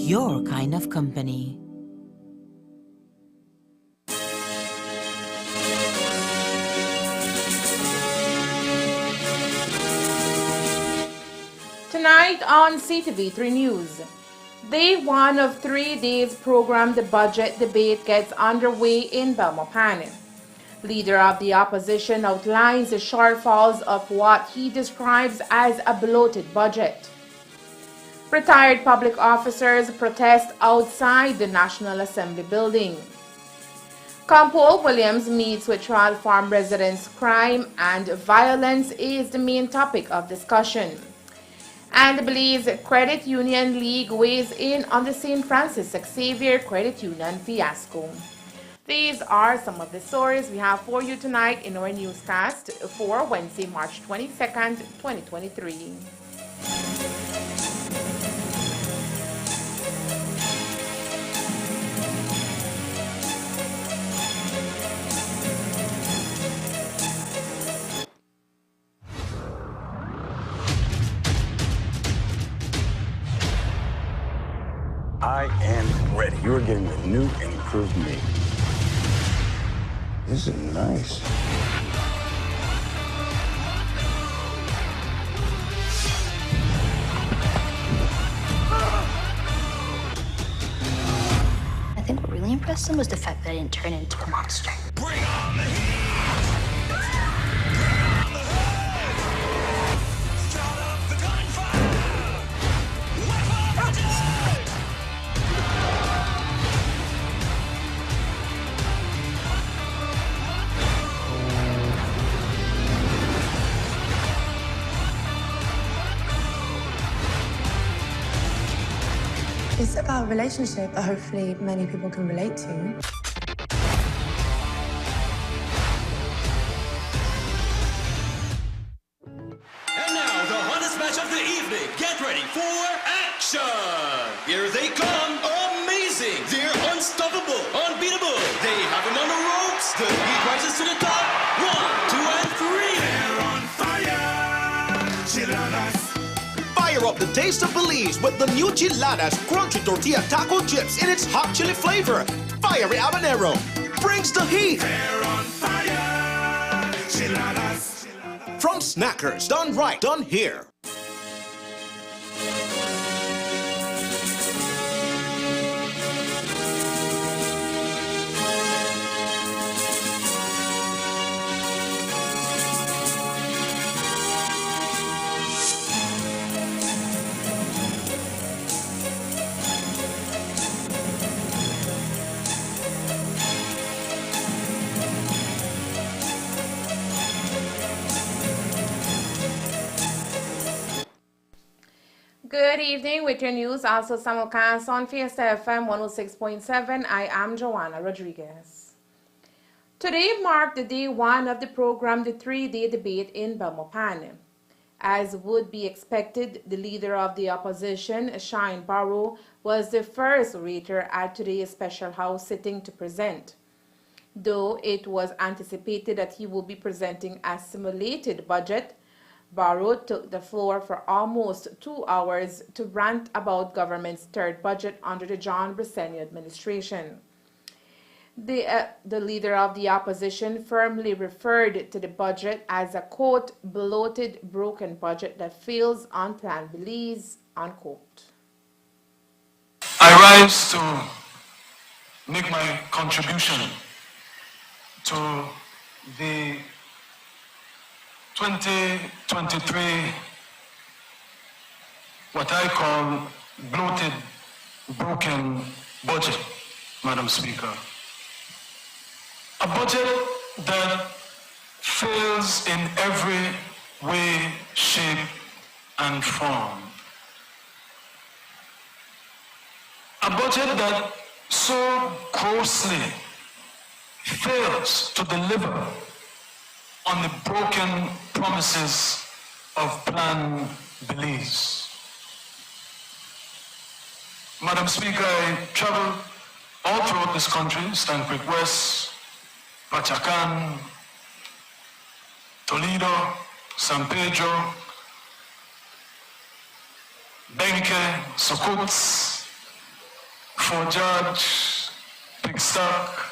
your kind of company. Tonight on CTV3 News, Day 1 of 3 days program, the budget debate gets underway in Palmar. Leader of the opposition outlines the shortfalls of what he describes as a bloated budget. Retired public officers protest outside the National Assembly building. Compole Williams meets with Trial Farm residents. Crime and violence is the main topic of discussion. And the Belize Credit Union League weighs in on the St. Francis Xavier Credit Union fiasco. These are some of the stories we have for you tonight in our newscast for Wednesday, March 22nd, 2023. I am ready. You're getting the new and improved me. This is nice. I think what really impressed him was the fact that I didn't turn into a monster. Bring on the heat! It's about a relationship that hopefully many people can relate to. And now, the hottest match of the evening. Get ready for action! Here they come. Amazing! They're unstoppable, unbeatable. They have him on the ropes. The heat rises to the top. 1, 2, and 3. They're on fire! Chiladas. Fire up the taste of Belize with the new Chiladas crunchy tortilla taco chips in its hot chili flavor. Fiery habanero brings the heat. They're on fire! Chiladas. From Snackers, done right, done here. Good evening with your news, also simulcast on Fiesta FM 106.7. I am Joanna Rodriguez. Today marked the day 1 of the program, the 3-day debate in Palmar. As would be expected, the leader of the opposition, Shine Barrow, was the first orator at today's special house sitting to present. Though it was anticipated that he would be presenting a simulated budget, Barrow took the floor for almost 2 hours to rant about government's third budget under the John Briseno administration. The leader of the opposition firmly referred to the budget as a, quote, bloated, broken budget that fails unplanned Belize, unquote. I rise to make my contribution to the 2023, what I call bloated, broken budget, Madam Speaker. A budget that fails in every way, shape, and form. A budget that so grossly fails to deliver on the broken promises of Plan Belize. Madam Speaker, I traveled all throughout this country, Stann Creek West, Pachacan, Toledo, San Pedro, Benque, Sokots, Fort George, Pigstock,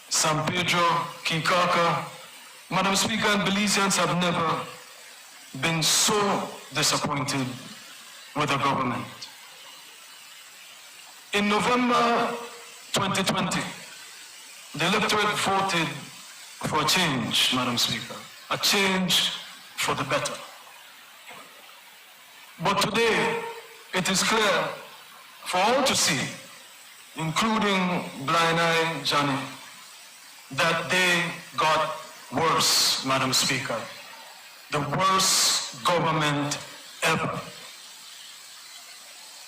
San Pedro, Kikaka. Madam Speaker, Belizeans have never been so disappointed with the government. In November 2020, the electorate voted for a change, Madam Speaker, a change for the better. But today, it is clear for all to see, including Blind Eye Johnny, that they got worse, Madam Speaker. The worst government ever.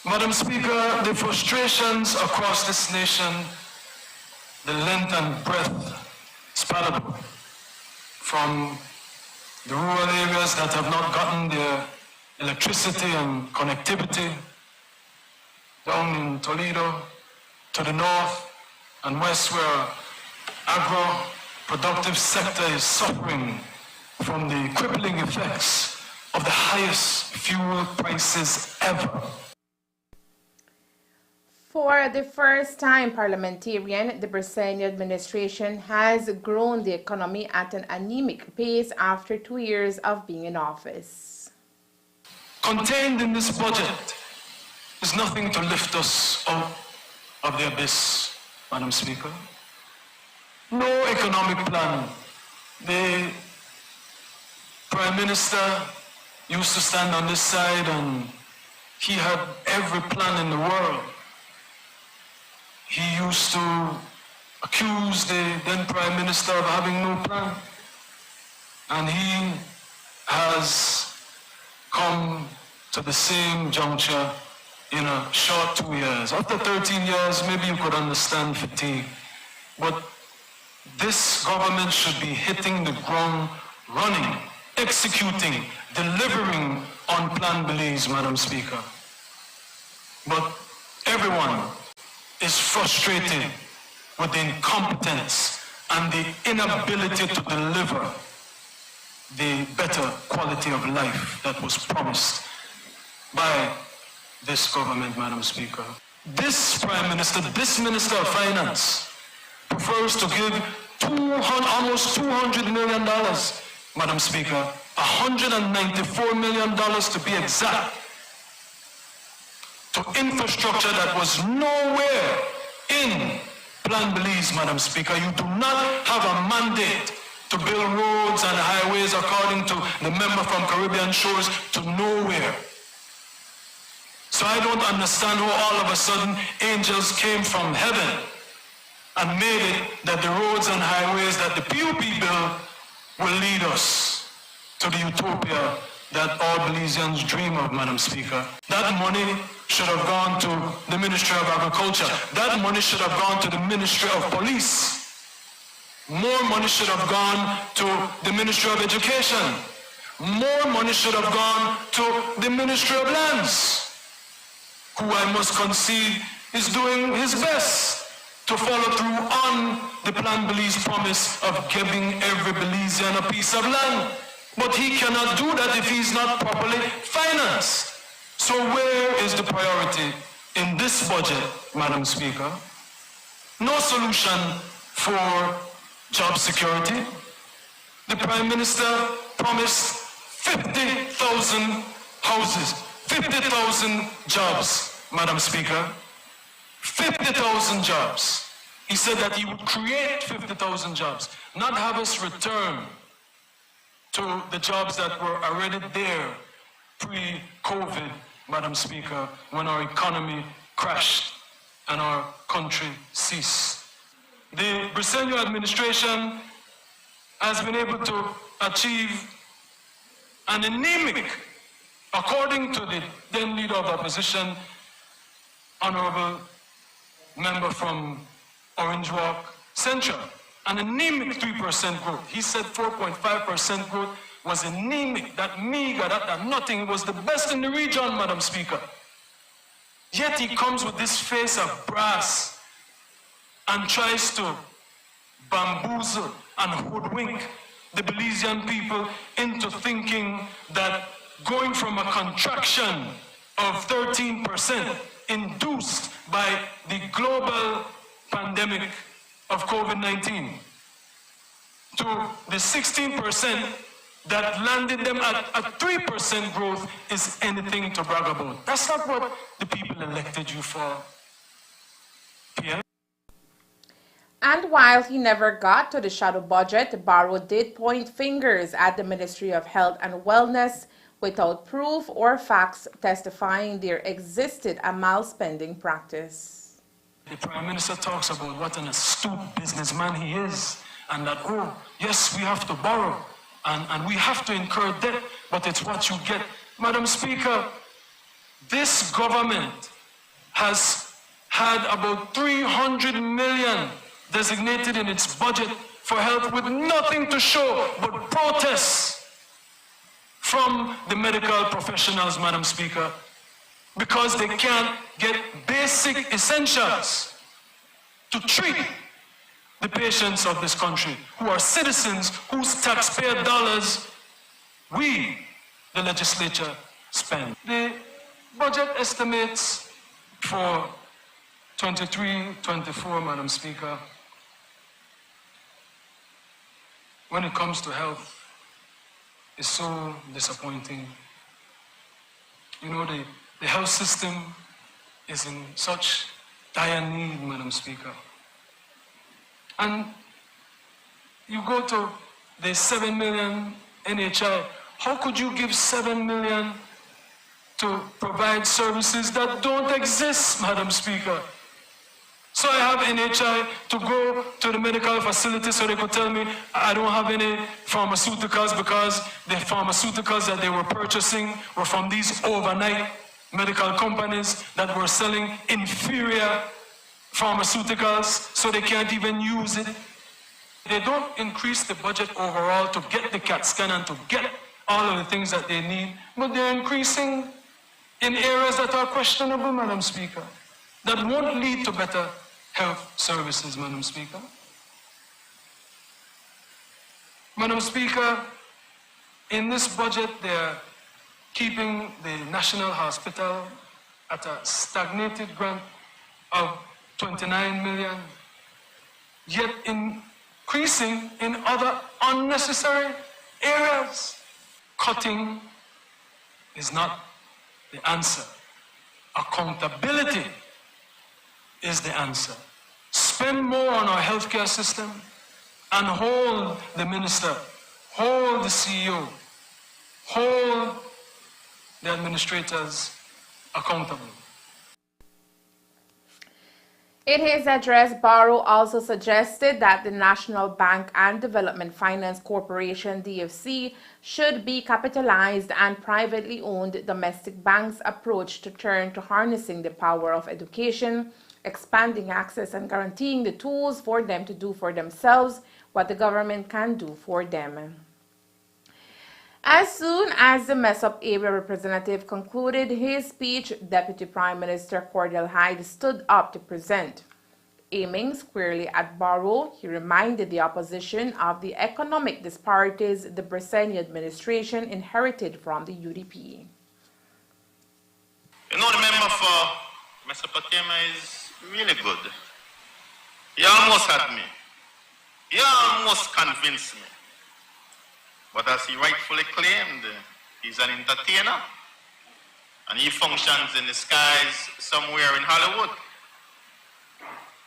Madam Speaker, the frustrations across this nation, the length and breadth is palpable. From the rural areas that have not gotten their electricity and connectivity, down in Toledo, to the north and west where agro-productive sector is suffering from the crippling effects of the highest fuel prices ever. For the first time, parliamentarian, the Briseni administration has grown the economy at an anemic pace after 2 years of being in office. Contained in this budget is nothing to lift us out of the abyss, Madam Speaker. No economic plan. The Prime Minister used to stand on this side and he had every plan in the world. He used to accuse the then Prime Minister of having no plan. And he has come to the same juncture in a short 2 years. After 13 years, maybe you could understand fatigue. But this government should be hitting the ground running, executing, delivering on Plan Belize, Madam Speaker. But everyone is frustrated with the incompetence and the inability to deliver the better quality of life that was promised by this government, Madam Speaker. This Prime Minister, this Minister of Finance, prefers to give almost $200 million, Madam Speaker, $194 million to be exact, to infrastructure that was nowhere in Plan Belize, Madam Speaker. You do not have a mandate to build roads and highways according to the member from Caribbean Shores to nowhere. So I don't understand how all of a sudden angels came from heaven and made it that the roads and highways that the PUP build will lead us to the utopia that all Belizeans dream of, Madam Speaker. That money should have gone to the Ministry of Agriculture. That money should have gone to the Ministry of Police. More money should have gone to the Ministry of Education. More money should have gone to the Ministry of Lands, who I must concede is doing his best to follow through on the Plan Belize promise of giving every Belizean a piece of land. But he cannot do that if he's not properly financed. So where is the priority in this budget, Madam Speaker? No solution for job security. The Prime Minister promised 50,000 houses, 50,000 jobs, Madam Speaker. 50,000 jobs. He said that he would create 50,000 jobs, not have us return to the jobs that were already there pre-COVID, Madam Speaker, when our economy crashed and our country ceased. The Briseni administration has been able to achieve an anemic, according to the then leader of the opposition, Honorable Member from Orange Walk Central, an anemic 3% growth. He said 4.5% growth was anemic, that meager, that nothing was the best in the region, Madam Speaker. Yet he comes with this face of brass and tries to bamboozle and hoodwink the Belizean people into thinking that going from a contraction of 13% induced by the global pandemic of COVID-19 to the 16% that landed them at a 3% growth is anything to brag about. That's not what the people elected you for, PM. And while he never got to the shadow budget, Barrow did point fingers at the Ministry of Health and Wellness without proof or facts testifying there existed a malspending practice. The Prime Minister talks about what an astute businessman he is, and that, oh, yes, we have to borrow, and we have to incur debt, but it's what you get. Madam Speaker, this government has had about 300 million designated in its budget for health with nothing to show but protests from the medical professionals, Madam Speaker, because they can't get basic essentials to treat the patients of this country, who are citizens whose taxpayer dollars we, the legislature, spend. The budget estimates for 23-24, Madam Speaker, when it comes to health, is so disappointing. You know, the health system is in such dire need, Madam Speaker. And you go to the 7 million NHI, how could you give 7 million to provide services that don't exist, Madam Speaker? So I have NHI to go to the medical facility so they could tell me I don't have any pharmaceuticals because the pharmaceuticals that they were purchasing were from these overnight medical companies that were selling inferior pharmaceuticals, so they can't even use it. They don't increase the budget overall to get the CAT scan and to get all of the things that they need, but they're increasing in areas that are questionable, Madam Speaker, that won't lead to better health services, Madam Speaker. Madam Speaker, in this budget, they're keeping the National Hospital at a stagnated grant of 29 million, yet increasing in other unnecessary areas. Cutting is not the answer. Accountability is the answer. Spend more on our healthcare system and hold the minister, hold the CEO, hold the administrators accountable. In his address, Barrow also suggested that the National Bank and Development Finance Corporation, DFC, should be capitalized and privately owned domestic banks' approach to turn to harnessing the power of education, expanding access and guaranteeing the tools for them to do for themselves what the government can do for them. As soon as the Mess-up area representative concluded his speech, Deputy Prime Minister Cordell Hyde stood up to present. Aiming squarely at Barrow, he reminded the opposition of the economic disparities the Bressenni administration inherited from the UDP. You know, the member for Mesopotamia is really good. He almost had me. He almost convinced me. But as he rightfully claimed, he's an entertainer, and he functions in the skies somewhere in Hollywood.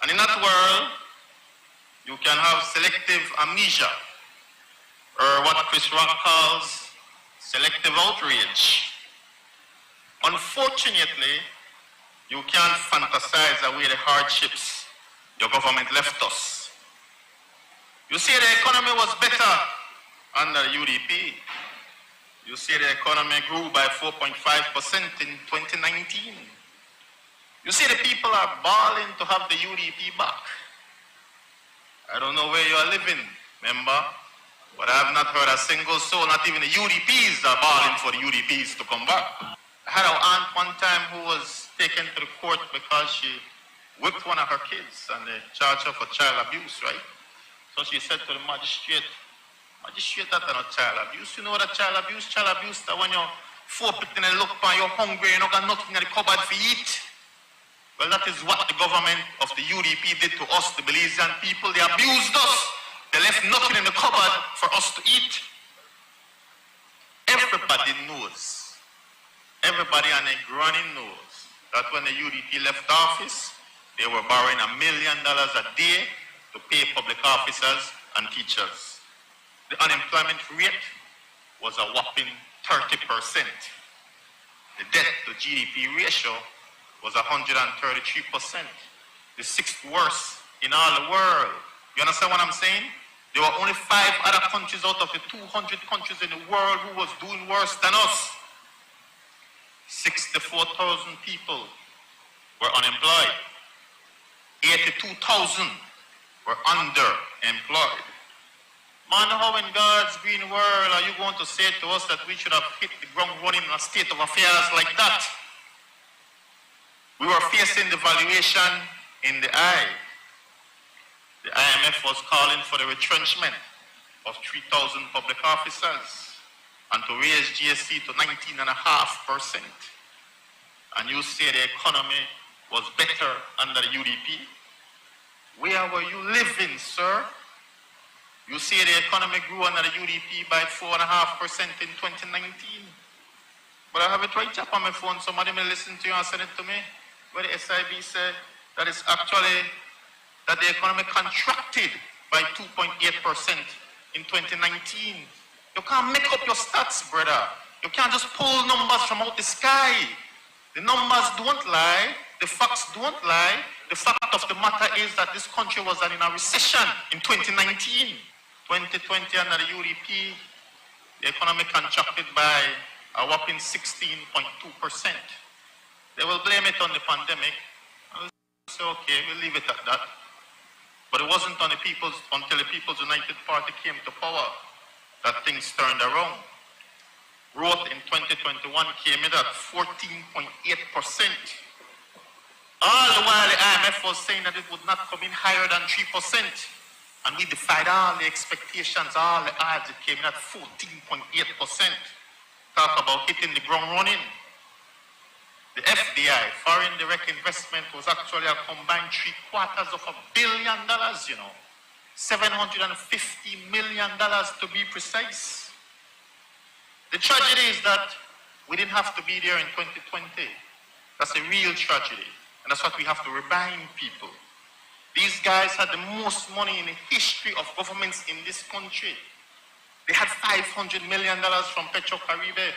And in that world, you can have selective amnesia, or what Chris Rock calls selective outrage. Unfortunately, you can't fantasize away the hardships your government left us. You say the economy was better under UDP. You say the economy grew by 4.5% in 2019. You see the people are balling to have the UDP back. I don't know where you are living, member, but I have not heard a single soul, not even the UDPs are balling for the UDPs to come back. I had an aunt one time who was taken to the court because she whipped one of her kids and they charged her for child abuse, right? So she said to the magistrate, that's not child abuse. You know what a child abuse? Child abuse that when you're 4 people and look and you're hungry, you don't got nothing in the cupboard for eat. Well, that is what the government of the UDP did to us, the Belizean people. They abused us. They left nothing in the cupboard for us to eat. Everybody knows, everybody and their granny knows that when the UDP left office, they were borrowing $1 million a day to pay public officers and teachers. The unemployment rate was a whopping 30%. The debt to GDP ratio was 133%, the sixth worst in all the world. You understand what I'm saying? There were only 5 other countries out of the 200 countries in the world who was doing worse than us. 64,000 people were unemployed. 82,000 were underemployed. Man, how in God's green world are you going to say to us that we should have hit the ground running in a state of affairs like that? We were facing the valuation in the eye. The IMF was calling for the retrenchment of 3,000 public officers and to raise GST to 19.5%. And you say the economy was better under the UDP? Where were you living, sir? You say the economy grew under the UDP by 4.5% in 2019. But I have it right up on my phone. Somebody may listen to you and send it to me. Where the SIB said that it's actually that the economy contracted by 2.8% in 2019. You can't make up your stats, brother. You can't just pull numbers from out the sky. The numbers don't lie. The facts don't lie. The fact of the matter is that this country was in a recession in 2019. 2020 under the UDP, the economy contracted by a whopping 16.2%. They will blame it on the pandemic. I'll say, okay, we'll leave it at that. But it wasn't on until the People's United Party came to power that things turned around. Growth in 2021 came in at 14.8%. All the while the IMF was saying that it would not come in higher than 3%. And we defied all the expectations, all the odds. It came in at 14.8%. Talk about hitting the ground running. The FDI, foreign direct investment, was actually a combined $750 million, $750 million to be precise. The tragedy is that we didn't have to be there in 2020. That's a real tragedy. And that's what we have to remind people. These guys had the most money in the history of governments in this country. They had $500 million from Petro-Caribe,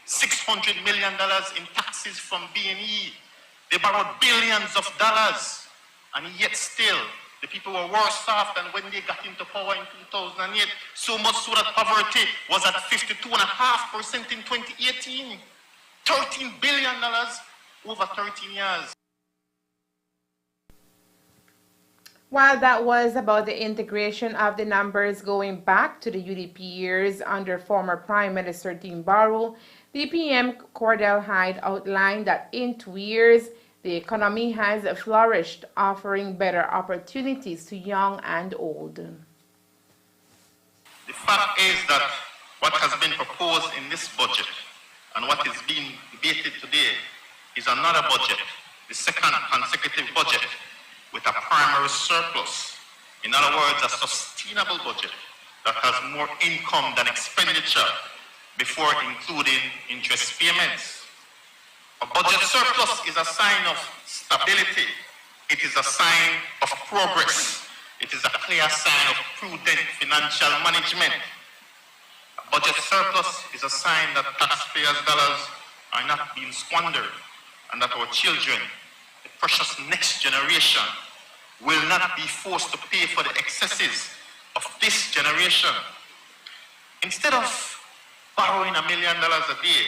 $600 million in taxes from B&E. They borrowed billions of dollars, and yet still, the people were worse off than when they got into power in 2008. So much so that poverty was at 52.5% in 2018. $13 billion over 13 years. While that was about the integration of the numbers going back to the UDP years under former Prime Minister Tim Barrow, the PM Cordell Hyde outlined that in 2 years, the economy has flourished, offering better opportunities to young and old. The fact is that what has been proposed in this budget and what is being debated today is another budget, the second consecutive budget with a primary surplus. In other words, a sustainable budget that has more income than expenditure before including interest payments. A budget surplus is a sign of stability. It is a sign of progress. It is a clear sign of prudent financial management. A budget surplus is a sign that taxpayers' dollars are not being squandered and that our children, the precious next generation, will not be forced to pay for the excesses of this generation. Instead of borrowing $1 million a day,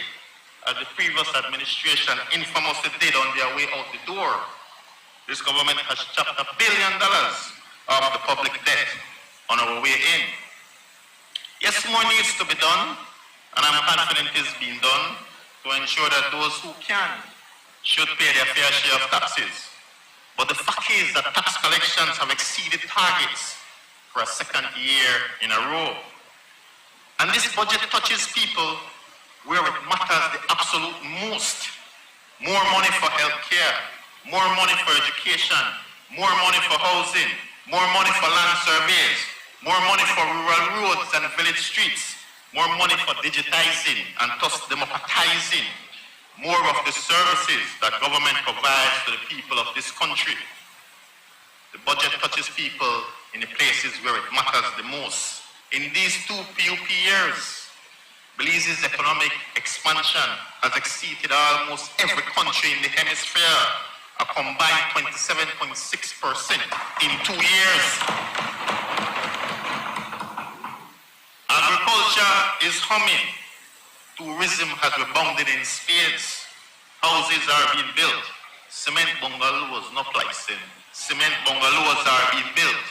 as the previous administration infamously did on their way out the door, this government has chopped $1 billion off the public debt on our way in. Yes, more needs to be done, and I'm confident it's being done to ensure that those who can should pay their fair share of taxes. But the fact is that tax collections have exceeded targets for a second year in a row. And this budget touches people where it matters the absolute most. More money for health care, more money for education, more money for housing, more money for land surveys, more money for rural roads and village streets, more money for digitizing and thus democratizing more of the services that government provides to the people of this country. The budget touches people in the places where it matters the most. In these 2 PUP years, Belize's economic expansion has exceeded almost every country in the hemisphere, a combined 27.6% in 2 years. Agriculture is humming. Tourism has rebounded in spades. Houses are being built. Cement bungalows, not like sin. Cement bungalows are being built.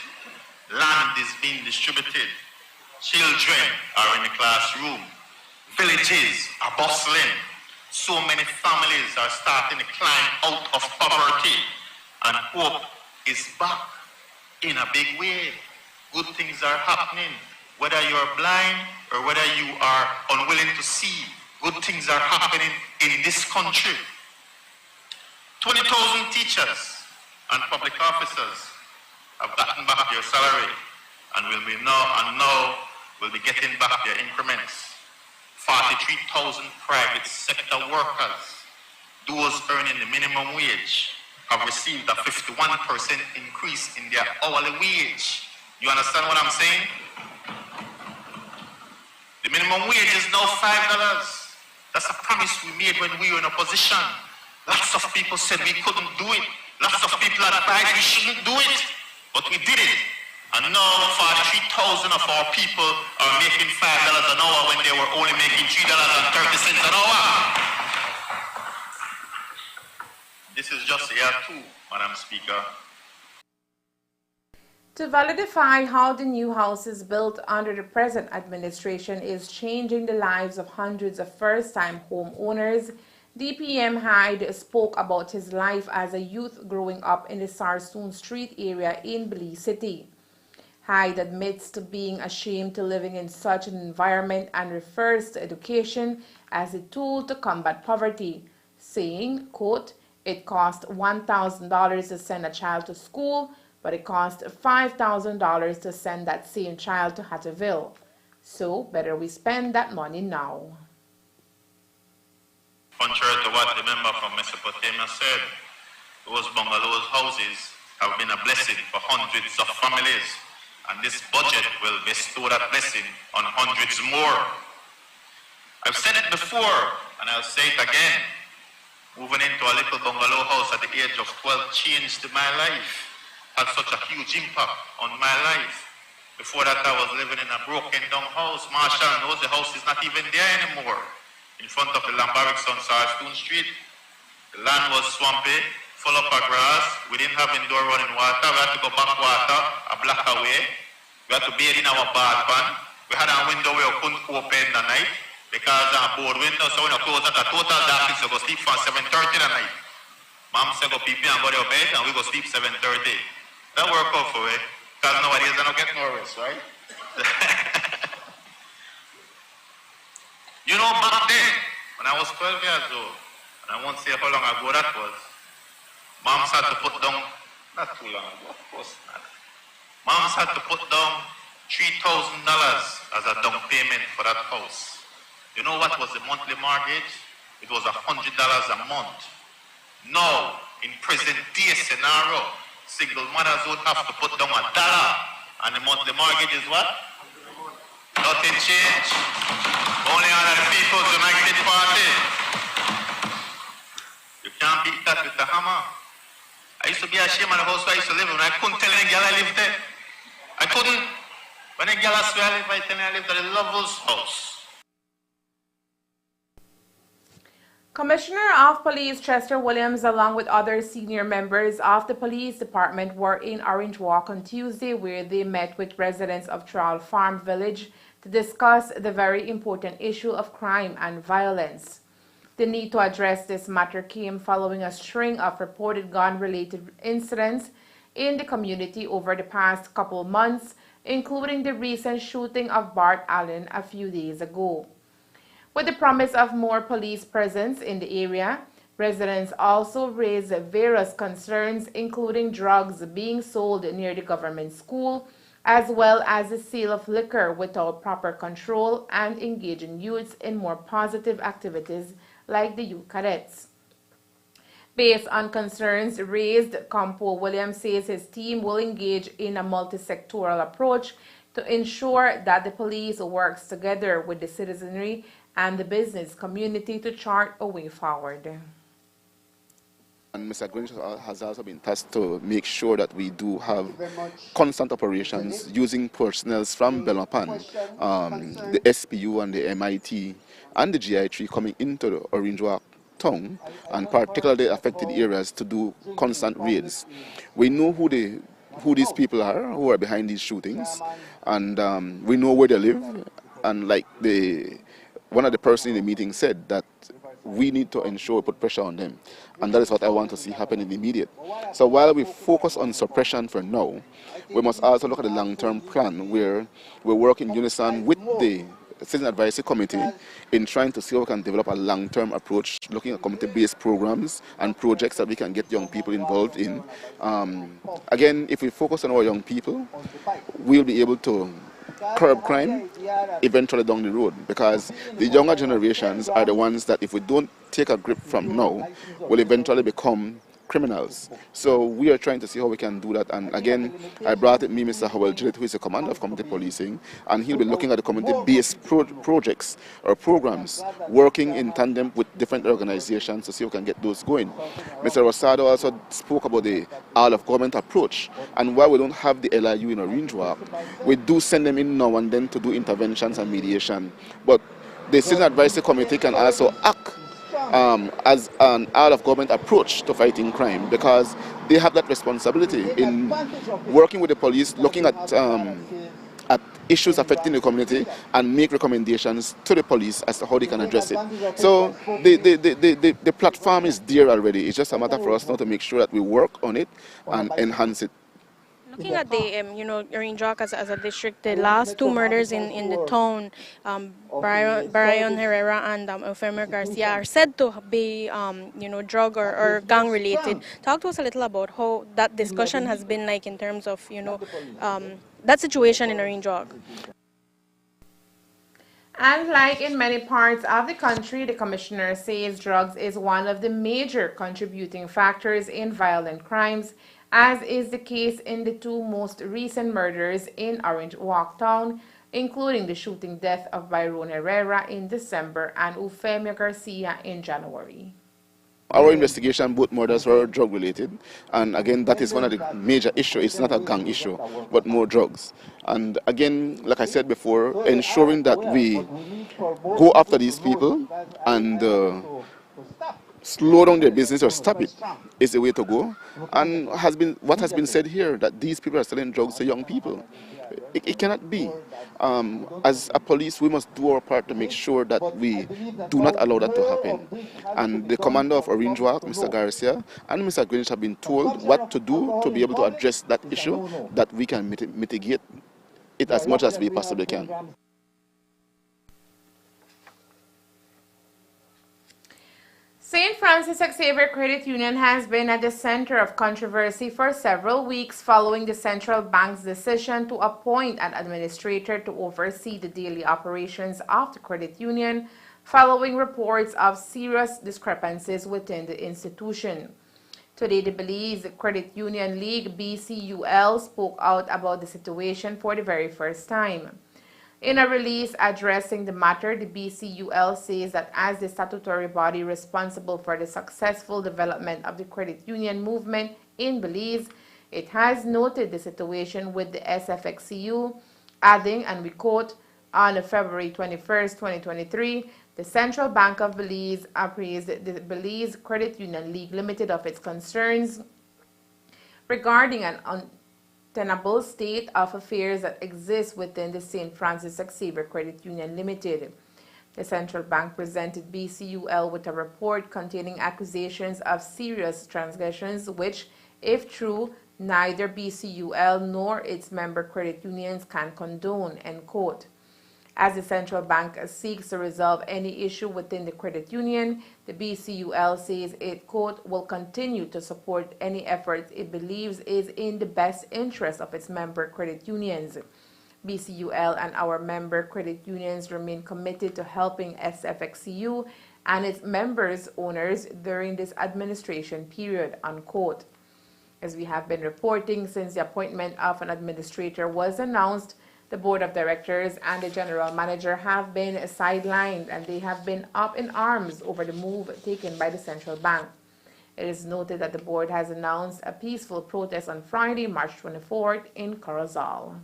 Land is being distributed. Children are in the classroom. Villages are bustling. So many families are starting to climb out of poverty. And hope is back in a big way. Good things are happening. Whether you're blind or whether you are unwilling to see, good things are happening in this country. 20,000 teachers and public officers have gotten back their salary and now will be getting back their increments. 43,000 private sector workers, those earning the minimum wage, have received a 51% increase in their hourly wage. You understand what I'm saying? The minimum wage is now $5. That's a promise we made when we were in opposition. Lots of people said we couldn't do it. Lots of people advised we shouldn't do it. But we did it. And now 43,000 of our people are making $5 an hour when they were only making $3.30 an hour. This is just year 2, Madam Speaker. To validate how the new houses built under the present administration is changing the lives of hundreds of first-time homeowners, DPM Hyde spoke about his life as a youth growing up in the Sarsoon Street area in Belize City. Hyde admits to being ashamed to living in such an environment and refers to education as a tool to combat poverty, saying, quote, "It cost $1,000 to send a child to school, but it cost $5,000 to send that same child to Hatterville. So better we spend that money now." Contrary to what the member from Mesopotamia said, those bungalows houses have been a blessing for hundreds of families, and this budget will bestow that blessing on hundreds more. I've said it before, and I'll say it again. Moving into a little bungalow house at the age of 12 changed my life, had such a huge impact on my life. Before that, I was living in a broken down house. Marshall knows the house is not even there anymore. In front of the Lambarix on Sarstoon Street, the land was swampy, full of grass. We didn't have indoor running water. We had to go back water a block away. We had to bathe in our bath pan. We had a window where we couldn't open at night because our board window, so when you close at a total darkness, you go sleep from 7:30 at night. Mom said go pee and go to your bed and we go sleep 7:30. That worked out for me, because nowadays I don't get no rest, right? You know, back then, when I was 12 years old, and I won't say how long ago that was, Moms had to put down, not too long ago, of course not. Moms had to put down $3,000 as a down payment for that house. You know what was the monthly mortgage? It was $100 a month. Now, in present day scenario, single mothers would have to put down $1, and the monthly mortgage is what? Nothing changed. Only under the People's United Party. You can't beat that with a hammer. I used to be ashamed of the house where I used to live in. I couldn't tell any girl I lived there. I couldn't. When a girl asked where I lived, I tell her I lived at the Lovell's house. Commissioner of Police Chester Williams, along with other senior members of the police department, were in Orange Walk on Tuesday, where they met with residents of Trawl Farm Village to discuss the very important issue of crime and violence. The need to address this matter came following a string of reported gun-related incidents in the community over the past couple months, including the recent shooting of Bart Allen a few days ago. With the promise of more police presence in the area, Residents also raised various concerns, including drugs being sold near the government school, as well as the sale of liquor without proper control and engaging youths in more positive activities like the youth cadets. Based on concerns raised, Campo Williams says his team will engage in a multi-sectoral approach to ensure that the police works together with the citizenry and the business community to chart a way forward. And Mr. Greenwich has also been tasked to make sure that we do have constant operations using personnel from Belmapan, the SPU and the MIT and the GI3 coming into the Orange Walk town and particularly affected areas to do constant raids. We know who these people are who are behind these shootings, and we know where they live. And like one of the persons in the meeting said, that we need to ensure we put pressure on them, and that is what I want to see happen in the immediate. So while we focus on suppression for now, we must also look at the long-term plan where we work in unison with the Citizen Advisory Committee in trying to see how we can develop a long-term approach, looking at community-based programs and projects that we can get young people involved in. Again, if we focus on our young people, we'll be able to curb crime eventually down the road, because the younger generations are the ones that, if we don't take a grip from now, will eventually become criminals. So we are trying to see how we can do that. And again, I brought it me Mr. Howell Gillett, who is the commander of community policing, and he'll be looking at the community-based projects or programs, working in tandem with different organizations to see how we can get those going. Mr. Rosado also spoke about the all-of-government approach, and while we don't have the LIU in Orange Walk, we do send them in now and then to do interventions and mediation. But the Citizen Advisory Committee can also act as an all-of-government approach to fighting crime, because they have that responsibility in working with the police, looking at issues affecting the community and make recommendations to the police as to how they can address it. So the platform is there already. It's just a matter for us now to make sure that we work on it and enhance it. Looking at the, Orange Walk as a district, the last two murders in the town, Brian Herrera and Eufemio Garcia, are said to be, drug or gang related. Talk to us a little about how that discussion has been like in terms of, that situation in Orange Walk. And like in many parts of the country, the commissioner says drugs is one of the major contributing factors in violent crimes, as is the case in the two most recent murders in Orange Walk Town, including the shooting death of Byron Herrera in December and Eufemio Garcia in January. Our investigation, both murders were drug-related, and again, that is one of the major issues. It's not a gang issue, but more drugs. And again, like I said before, ensuring that we go after these people and slow down their business or stop it is the way to go. And what has been said here, that these people are selling drugs to young people. It cannot be. As a police, we must do our part to make sure that we do not allow that to happen. And the commander of Orange Walk, Mr. Garcia, and Mr. Greenwich have been told what to do to be able to address that issue, that we can mitigate it as much as we possibly can. St. Francis Xavier Credit Union has been at the center of controversy for several weeks following the central bank's decision to appoint an administrator to oversee the daily operations of the credit union, following reports of serious discrepancies within the institution. Today, the Belize Credit Union League (BCUL) spoke out about the situation for the very first time. In a release addressing the matter, the BCUL says that as the statutory body responsible for the successful development of the credit union movement in Belize, it has noted the situation with the SFXCU, adding, and we quote, on February 21, 2023, the Central Bank of Belize appraised the Belize Credit Union League Limited of its concerns regarding an untenable state of affairs that exists within the St. Francis Xavier Credit Union Limited. The central bank presented BCUL with a report containing accusations of serious transgressions which, if true, neither BCUL nor its member credit unions can condone, end quote. As the central bank seeks to resolve any issue within the credit union, the BCUL says it, quote, will continue to support any efforts it believes is in the best interest of its member credit unions. BCUL and our member credit unions remain committed to helping SFXCU and its members' owners during this administration period, unquote. As we have been reporting, since the appointment of an administrator was announced, the board of directors and the general manager have been sidelined and they have been up in arms over the move taken by the central bank. It is noted that the board has announced a peaceful protest on Friday, March 24th in Corozal.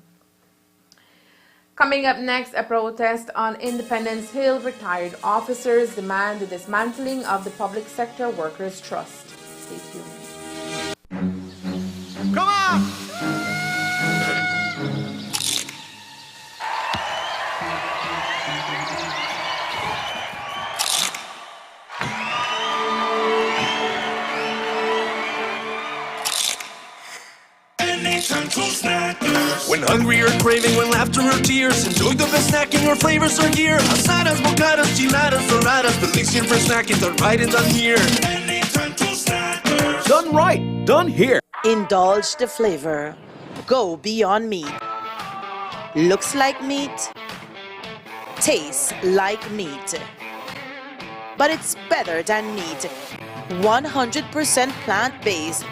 Coming up next, a protest on Independence Hill. Retired officers demand the dismantling of the Public Sector Workers Trust. Stay tuned. Come on! When hungry or craving, when laughter or tears, enjoy the best snacking or flavors or gear. Asadas, bocadas, chiladas, doradas, delicious for snacking, done right and done here. Done right, done here. Indulge the flavor. Go beyond meat. Looks like meat. Tastes like meat. But it's better than meat. 100% plant-based.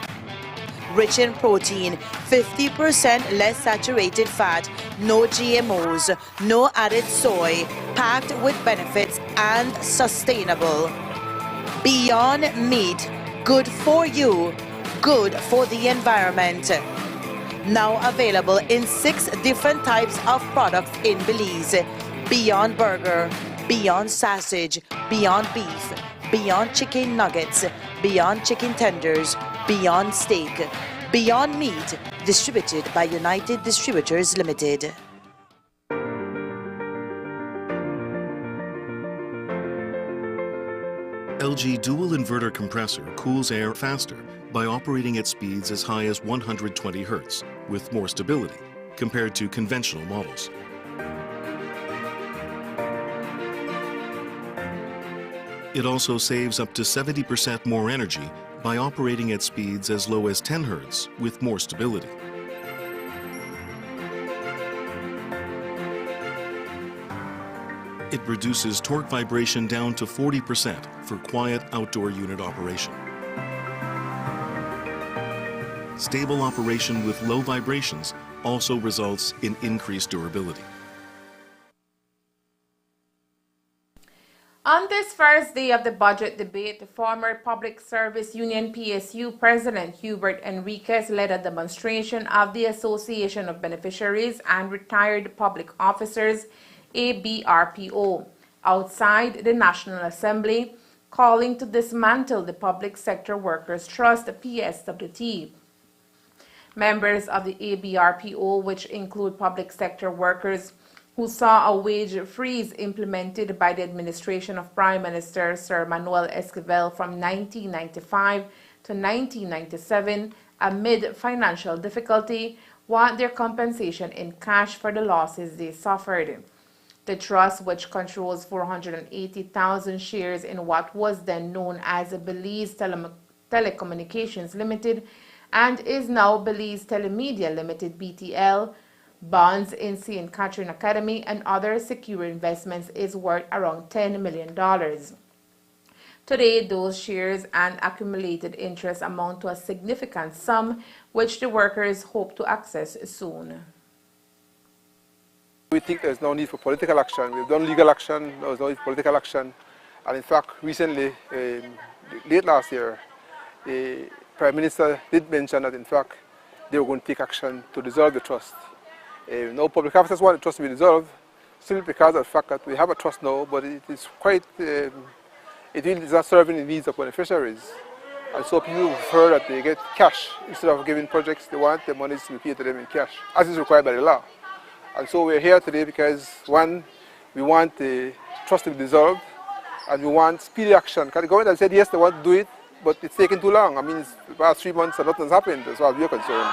Rich in protein, 50% less saturated fat, no GMOs, no added soy, packed with benefits and sustainable. Beyond meat, good for you, good for the environment. Now available in 6 different types of products in Belize. Beyond burger, beyond sausage, beyond beef, beyond chicken nuggets, beyond chicken tenders, beyond steak, beyond meat, distributed by United Distributors Limited. LG dual inverter compressor cools air faster by operating at speeds as high as 120 Hz with more stability compared to conventional models. It also saves up to 70% more energy by operating at speeds as low as 10 Hz with more stability. It reduces torque vibration down to 40% for quiet outdoor unit operation. Stable operation with low vibrations also results in increased durability. On this first day of the budget debate, the former Public Service Union PSU President Hubert Enriquez led a demonstration of the Association of Beneficiaries and Retired Public Officers, ABRPO, outside the National Assembly, calling to dismantle the Public Sector Workers Trust, PSWT. Members of the ABRPO, which include public sector workers who saw a wage freeze implemented by the administration of Prime Minister Sir Manuel Esquivel from 1995 to 1997 amid financial difficulty, want their compensation in cash for the losses they suffered. The trust, which controls 480,000 shares in what was then known as Belize Telecommunications Limited and is now Belize Telemedia Limited BTL, bonds in St. Catherine Academy and other secure investments, is worth around $10 million. Today, those shares and accumulated interest amount to a significant sum, which the workers hope to access soon. We think there's no need for political action. We've done legal action, there's no need for political action. And in fact, recently, late last year, the Prime Minister did mention that in fact they were going to take action to dissolve the trust. No public officers want the trust to be dissolved, simply because of the fact that we have a trust now, but it is quite, it really is not serving the needs of beneficiaries. And so people prefer that they get cash. Instead of giving projects, they want the monies to be paid to them in cash, as is required by the law. And so we're here today because, one, we want the trust to be dissolved, and we want speedy action. Because the government has said yes, they want to do it, but it's taken too long. I mean, it's the past 3 months and nothing's happened as far as we're concerned.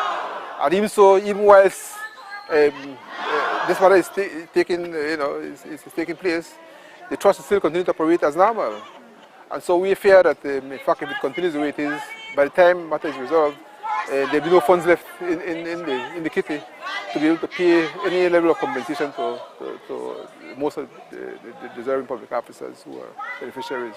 And even so, even whilst this matter is taking place, the trust will still continue to operate as normal. And so we fear that, in fact, if it continues the way it is, by the time the matter is resolved, there will be no funds left in the kitty to be able to pay any level of compensation to most of the deserving public officers who are beneficiaries.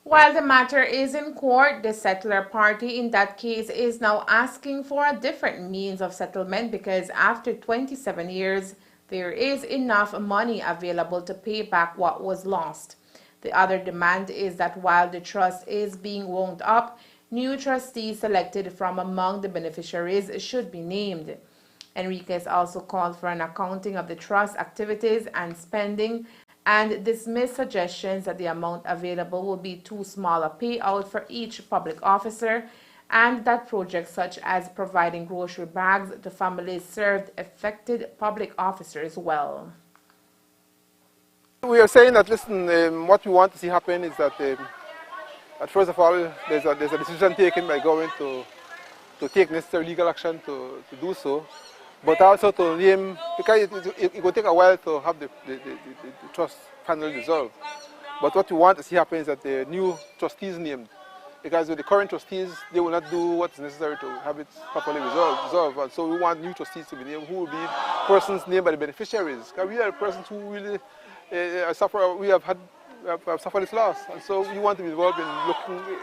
While the matter is in court, the settler party in that case is now asking for a different means of settlement because after 27 years, there is enough money available to pay back what was lost. The other demand is that while the trust is being wound up, new trustees selected from among the beneficiaries should be named. Enriquez also called for an accounting of the trust activities and spending and dismissed suggestions that the amount available will be too small a payout for each public officer and that projects such as providing grocery bags to families served affected public officers well. We are saying that, listen, what we want to see happen is that, first of all, there's a decision taken by government to take necessary legal action to do so, but also to name, because it will take a while to have the trust finally dissolved. But what we want to see happen is that the new trustees named, because with the current trustees, they will not do what's necessary to have it properly resolved. And so we want new trustees to be named, who will be persons named by the beneficiaries. Because we are persons who really suffer, we have suffered this loss. And so we want to be involved in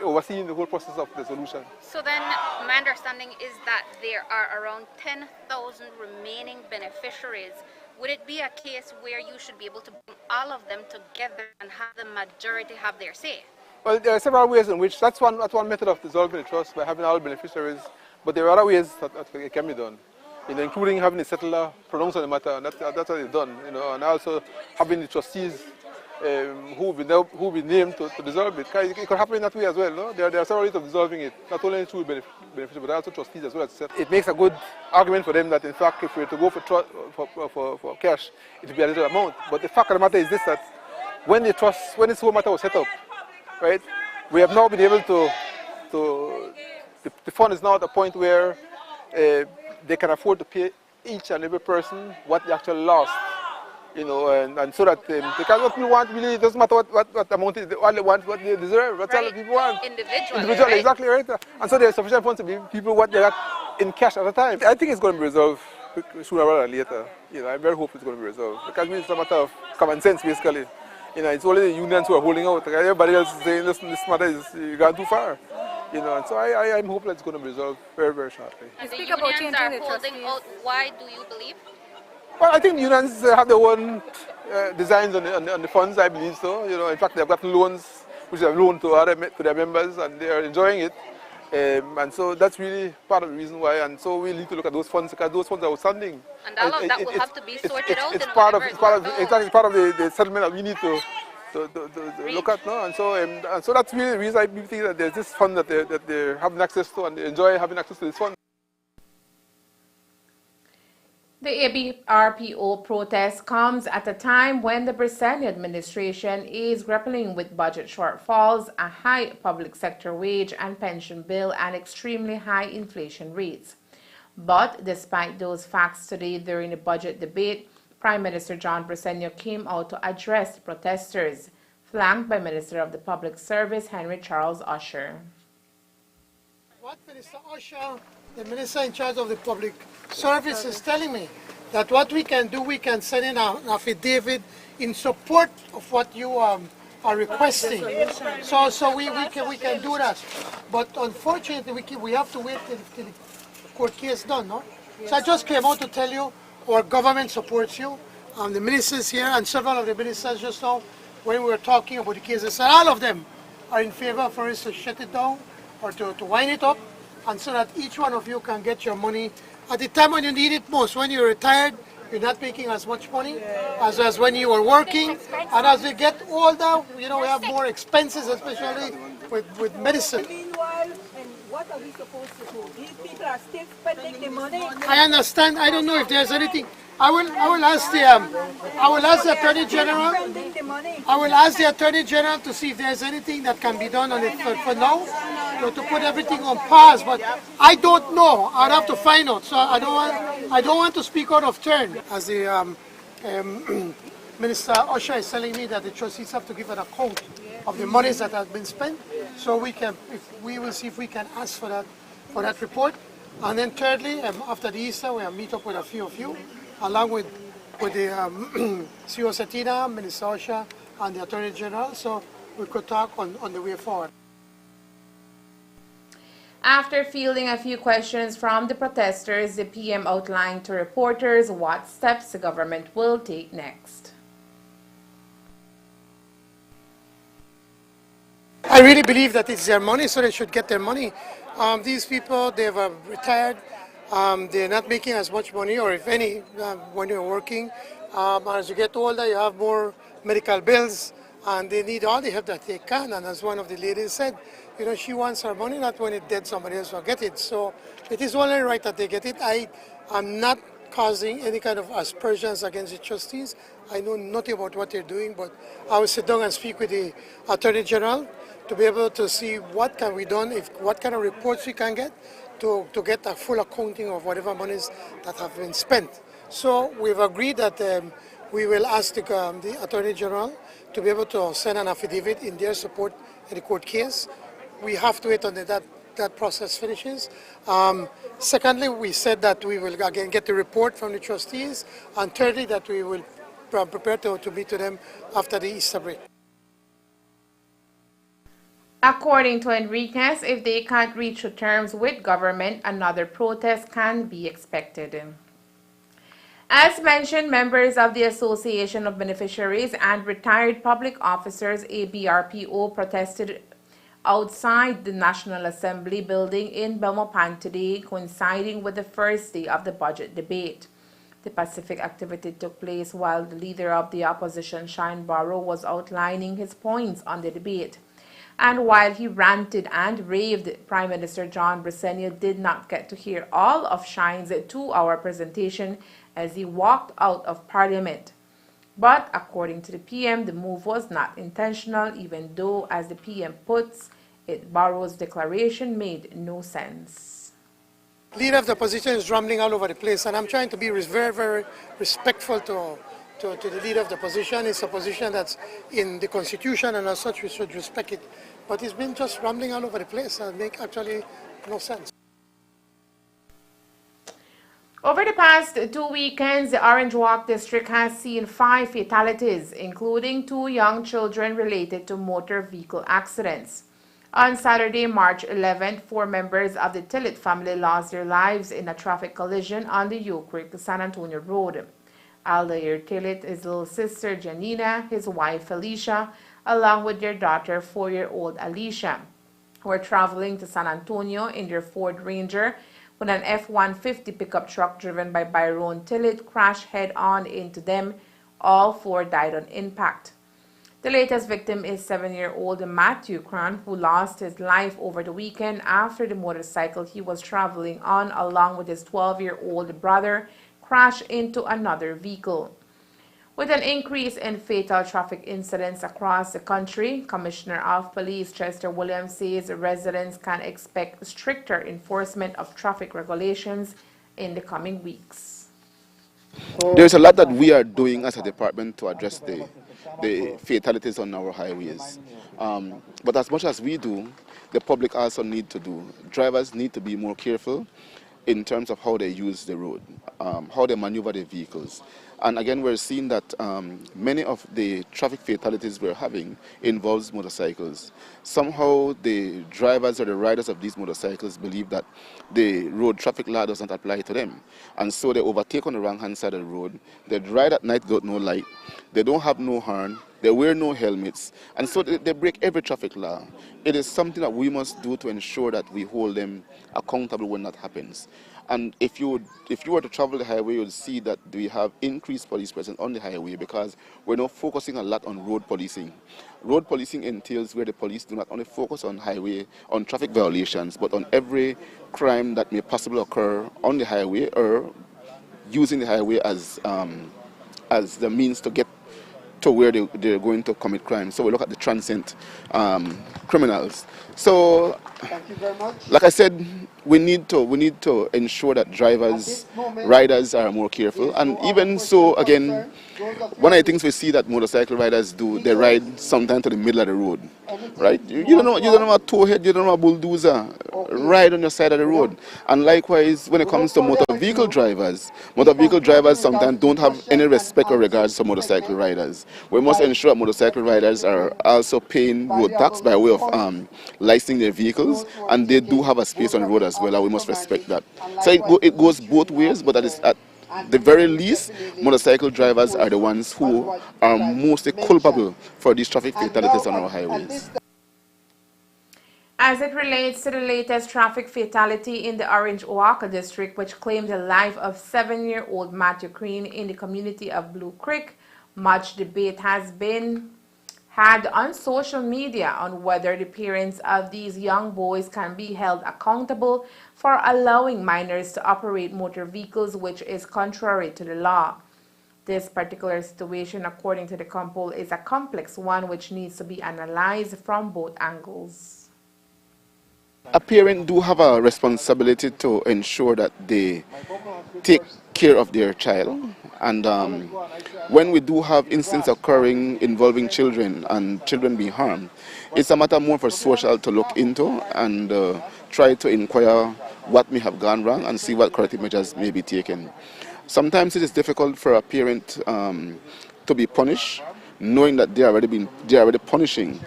overseeing the whole process of the solution. So then, my understanding is that there are around 10,000 remaining beneficiaries. Would it be a case where you should be able to bring all of them together and have the majority have their say? Well, there are several ways in which, that's one method of dissolving the trust, by having all beneficiaries, but there are other ways that it can be done, including having the settler pronounce on the matter, and that's what they've done, and also having the trustees who will be named to dissolve it. It could happen in that way as well, no? There are several ways of dissolving it, not only through beneficiaries, but also trustees as well. It makes a good argument for them that, in fact, if we were to go for cash, it would be a little amount. But the fact of the matter is this, that when this whole matter was set up, right, we have now been able the fund is now at a point where they can afford to pay each and every person what they actually lost, and so that, because what people want really, it doesn't matter what amount is, all they want, what they deserve, that's all that people want. Individually, right? Exactly right. And so there's sufficient funds to give people what they got in cash at a time. I think it's going to be resolved sooner rather than later. I'm very hopeful it's going to be resolved, because it's a matter of common sense, basically. It's only the unions who are holding out. Everybody else is saying, listen, this matter is gone too far. And so I'm hopeful it's going to be resolved very, very shortly. And the unions are holding out. Why do you believe? Well, I think the unions have their own designs on the funds, I believe so. In fact, they've gotten loans, which they've loaned to their members, and they are enjoying it. And so that's really part of the reason why. And so we need to look at those funds, because those funds are outstanding. And all of that will have to be sorted out. It's part of the settlement that we need to look at now. And so that's really the reason I think that there's this fund that they're having access to, and they enjoy having access to this fund. The ABRPO protest comes at a time when the Bressani administration is grappling with budget shortfalls, a high public sector wage and pension bill, and extremely high inflation rates. But despite those facts today during the budget debate, Prime Minister John Bressani came out to address the protesters, flanked by Minister of the Public Service Henry Charles Usher. What Minister Usher, the Minister in charge of the Public Service, is telling me that what we can do, we can send in an affidavit in support of what you are requesting. So we can do that. But unfortunately, we have to wait till the court case done, no? So I just came out to tell you our government supports you. The ministers here and several of the ministers just now, when we were talking about the cases, and all of them are in favor for us to shut it down or to wind it up, and so that each one of you can get your money at the time when you need it most. When you're retired, you're not making as much money as when you were working. And as we get older, we have more expenses, especially with medicine. Meanwhile, and what what are we supposed to do? These people are still spending the money. I understand. I don't know if there's anything. I will ask the Attorney General. I will ask the Attorney General to see if there's anything that can be done on it for now, to put everything on pause. But I don't know. I'd have to find out. So I don't want to speak out of turn. As the Minister Usher is telling me that the trustees have to give an account of the monies that have been spent, so we will see if we can ask for that report. And then thirdly, after the Easter, we'll meet up with a few of you, along with the CEO Satina, Minister Usher, and the Attorney General, so we could talk on the way forward. After fielding a few questions from the protesters, the PM outlined to reporters what steps the government will take next. I really believe that it's their money, so they should get their money. These people, they've retired. They're not making as much money, or if any, when you're working. As you get older, you have more medical bills, and they need all the help that they can. And as one of the ladies said, you know, she wants her money, not when it's dead, somebody else will get it. So it is only right that they get it. I am not causing any kind of aspersions against the trustees. I know nothing about what they're doing, but I will sit down and speak with the Attorney General to be able to see what can be done, what kind of reports we can get to get a full accounting of whatever monies that have been spent. So we've agreed that we will ask the Attorney General to be able to send an affidavit in their support in the court case. We have to wait until that process finishes. Secondly, we said that we will again get the report from the trustees, and thirdly, that we will prepare to meet with them after the Easter break. According to Enriquez, if they can't reach terms with government, another protest can be expected. As mentioned, members of the Association of Beneficiaries and Retired Public Officers, ABRPO, protested outside the National Assembly building in Belmopan today, coinciding with the first day of the budget debate. The Pacific activity took place while the leader of the opposition, Shine Barrow, was outlining his points on the debate. And while he ranted and raved, Prime Minister John Briceño did not get to hear all of Shine's 2-hour presentation as he walked out of Parliament. But according to the PM, the move was not intentional, even though, as the PM puts it, Barrow's declaration made no sense. Leader of the opposition is rambling all over the place, and I'm trying to be very, very respectful to the leader of the opposition. It's a position that's in the Constitution, and as such we should respect it. But he's been just rambling all over the place and make actually no sense. Over the past 2 weekends, the Orange Walk district has seen 5 fatalities, including 2 young children related to motor vehicle accidents. On Saturday, March 11th, 4 members of the Tillett family lost their lives in a traffic collision on the Yoke Creek to San Antonio Road. Aldair Tillett, his little sister Janina, his wife Felicia, along with their daughter 4-year-old Alicia, were traveling to San Antonio in their Ford Ranger when an F-150 pickup truck driven by Byron Tillett crashed head-on into them. All 4 died on impact. The latest victim is 7-year-old Matthew Cron, who lost his life over the weekend after the motorcycle he was traveling on, along with his 12-year-old brother, crashed into another vehicle. With an increase in fatal traffic incidents across the country, Commissioner of Police Chester Williams says residents can expect stricter enforcement of traffic regulations in the coming weeks. There's a lot that we are doing as a department to address the fatalities on our highways. But as much as we do, the public also need to do. Drivers need to be more careful in terms of how they use the road, how they maneuver their vehicles. And again, we're seeing that many of the traffic fatalities we're having involves motorcycles. Somehow the drivers or the riders of these motorcycles believe that the road traffic law doesn't apply to them. And so they overtake on the wrong hand side of the road. They ride at night without no light. They don't have no horn. they wear no helmets, and so they break every traffic law. It is something that we must do to ensure that we hold them accountable when that happens. And if you were to travel the highway, you'll see that we have increased police presence on the highway because we're now focusing a lot on road policing. Road policing entails where the police do not only focus on traffic violations, but on every crime that may possibly occur on the highway or using the highway as the means to get to where they're going to commit crime. So we look at the transient criminals. So, like I said, we need to ensure that riders are more careful. And even so, again, one of the things we see that motorcycle riders do, they ride sometimes to the middle of the road, right? You don't know a towhead, you don't know a bulldozer, ride on the side of the road. And likewise, when it comes to motor vehicle drivers sometimes don't have any respect or regards for motorcycle riders. We must ensure that motorcycle riders are also paying road tax by way of licensing their vehicles, and they do have a space on the road as well, and we must respect that. So it goes both ways, but at the very least, motorcycle drivers are the ones who are mostly culpable for these traffic fatalities on our highways. As it relates to the latest traffic fatality in the Orange Oahu district, which claimed the life of 7-year-old Matthew Green in the community of Blue Creek, much debate has been had on social media on whether the parents of these young boys can be held accountable for allowing minors to operate motor vehicles, which is contrary to the law. This particular situation, according to the couple, is a complex one which needs to be analyzed from both angles. A parent do have a responsibility to ensure that they take care of their child, and when we do have incidents occurring involving children and children being harmed, it's a matter more for social to look into and try to inquire what may have gone wrong and see what corrective measures may be taken. Sometimes it is difficult for a parent to be punished, knowing that they are already punishing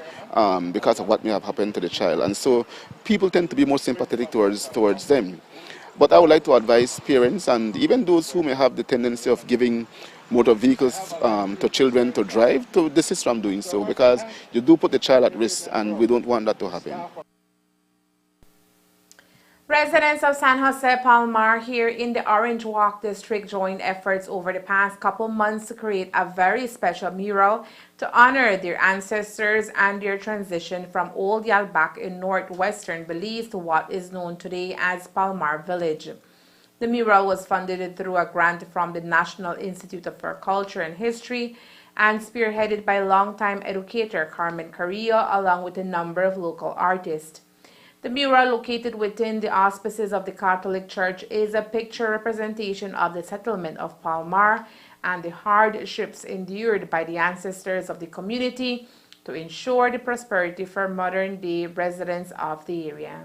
because of what may have happened to the child, and so people tend to be more sympathetic towards them. But I would like to advise parents and even those who may have the tendency of giving motor vehicles to children to drive to desist from doing so, because you do put the child at risk, and we don't want that to happen. Residents of San Jose Palmar here in the Orange Walk district joined efforts over the past couple months to create a very special mural to honor their ancestors and their transition from Old Yalbak in northwestern Belize to what is known today as Palmar Village. The mural was funded through a grant from the National Institute for Culture and History and spearheaded by longtime educator Carmen Carrillo along with a number of local artists. The mural, located within the auspices of the Catholic Church, is a picture representation of the settlement of Palmar and the hardships endured by the ancestors of the community to ensure the prosperity for modern-day residents of the area.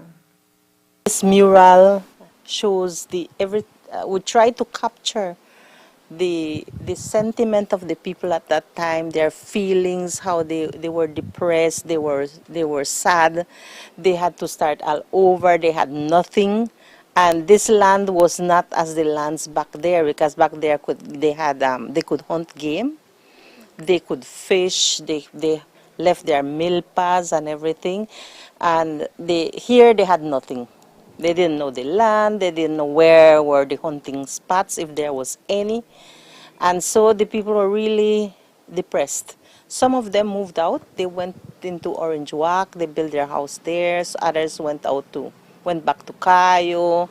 This mural shows we try to capture the sentiment of the people at that time, their feelings, how they were depressed, they were sad, they had to start all over, they had nothing, and this land was not as the lands back there, because back there they could hunt game, they could fish, they left their milpas and everything, and here they had nothing. They didn't know the land, they didn't know where were the hunting spots, if there was any. And so the people were really depressed. Some of them moved out, they went into Orange Walk, they built their house there, so others went back to Cayo,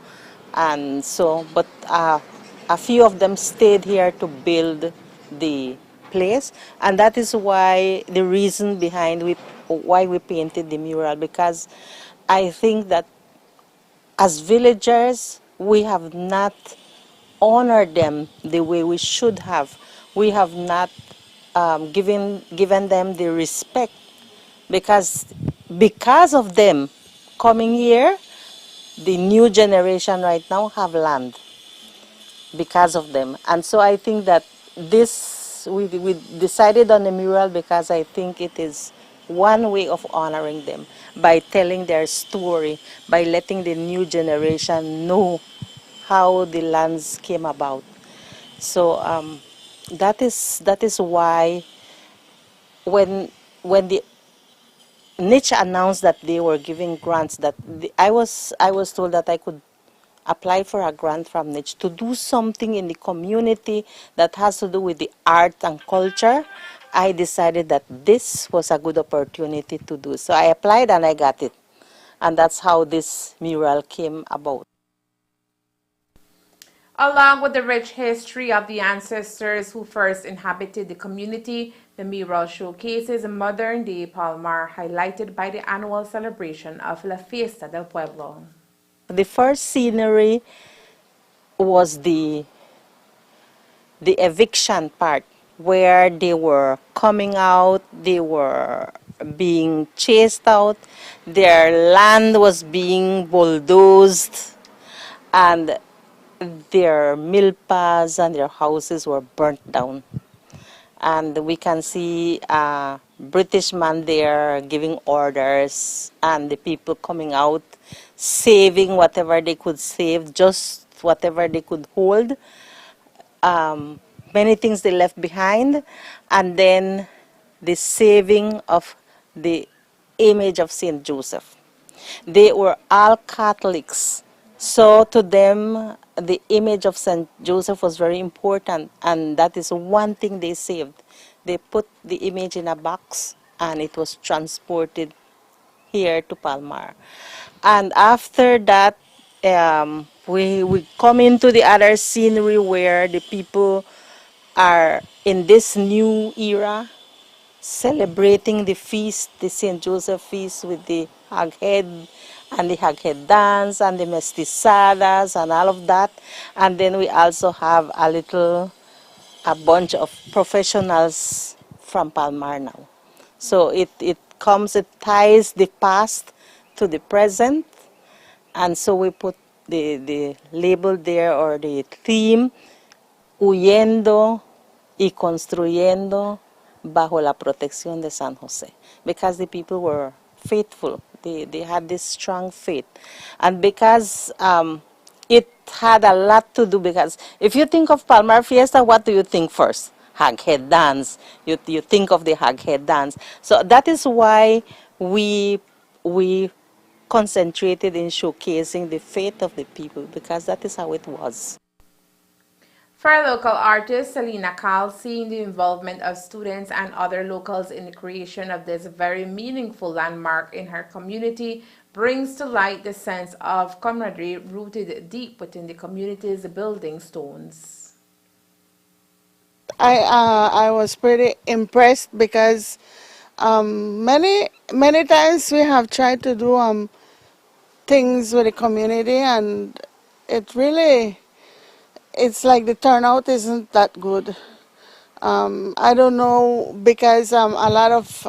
and so, but a few of them stayed here to build the place, and that is why the reason behind why we painted the mural, because I think that as villagers, we have not honored them the way we should have. We have not given them the respect, because of them coming here, the new generation right now have land because of them. And so I think that we decided on the mural because I think it is one way of honoring them, by telling their story, by letting the new generation know how the lands came about. So that is why when the niche announced that they were giving grants, I was told that I could apply for a grant from niche to do something in the community that has to do with the art and culture. I decided that this was a good opportunity to do. So I applied and I got it. And that's how this mural came about. Along with the rich history of the ancestors who first inhabited the community, the mural showcases a modern-day Palmar highlighted by the annual celebration of La Fiesta del Pueblo. The first scenery was the eviction part, where they were coming out, they were being chased out, their land was being bulldozed, and their milpas and their houses were burnt down. And we can see a British man there giving orders, and the people coming out, saving whatever they could save, just whatever they could hold. Many things they left behind, and then the saving of the image of Saint Joseph. They were all Catholics, so to them the image of Saint Joseph was very important, and that is one thing they saved. They put the image in a box and it was transported here to Palmar. And after that, we come into the other scenery where the people are in this new era celebrating the feast, the St. Joseph feast, with the haghead and the haghead dance and the mestizadas and all of that. And then we also have a bunch of professionals from Palmar now. So it ties the past to the present, and so we put the label there, or the theme, huyendo y construyendo bajo la protección de San José, because the people were faithful. They had this strong faith, and because it had a lot to do, because if you think of Palmar Fiesta, what do you think first? Haghead dance. You think of the haghead dance. So that is why we concentrated in showcasing the faith of the people, because that is how it was. For local artist Selena Cal, seeing the involvement of students and other locals in the creation of this very meaningful landmark in her community brings to light the sense of camaraderie rooted deep within the community's building stones. I was pretty impressed, because many times we have tried to do things with the community, and it's like the turnout isn't that good. I don't know, because a lot of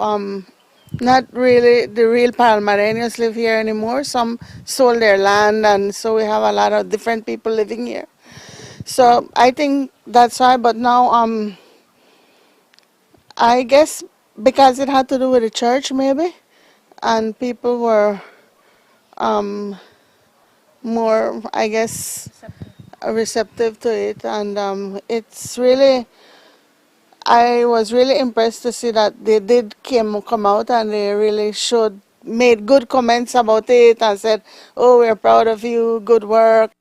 not really the real Palmareños live here anymore. Some sold their land, and so we have a lot of different people living here. So I think that's why. But now I guess because it had to do with the church maybe, and people were more, I guess, receptive to it, and it's really, I was really impressed to see that they did come out, and they really made good comments about it and said, oh, we're proud of you, good work.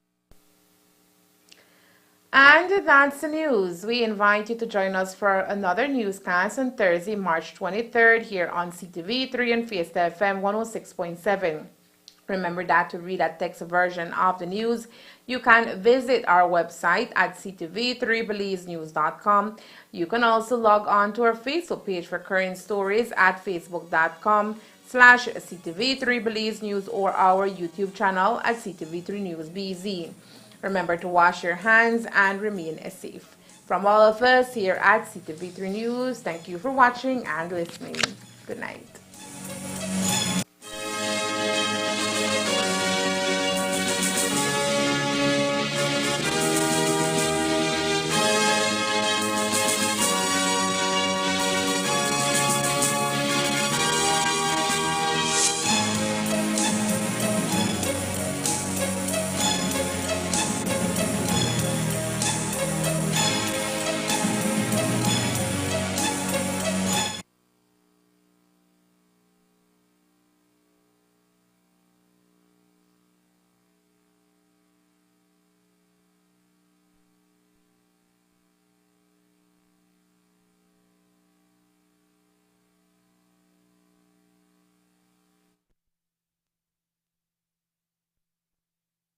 And that's the news. We invite you to join us for another newscast on Thursday, March 23rd here on CTV3 and Fiesta FM 106.7. Remember that to read a text version of the news, you can visit our website at ctv3belizenews.com. You can also log on to our Facebook page for current stories at facebook.com/ctv3belizenews, or our YouTube channel at CTV3 News BZ. Remember to wash your hands and remain safe. From all of us here at CTV3 News, thank you for watching and listening. Good night.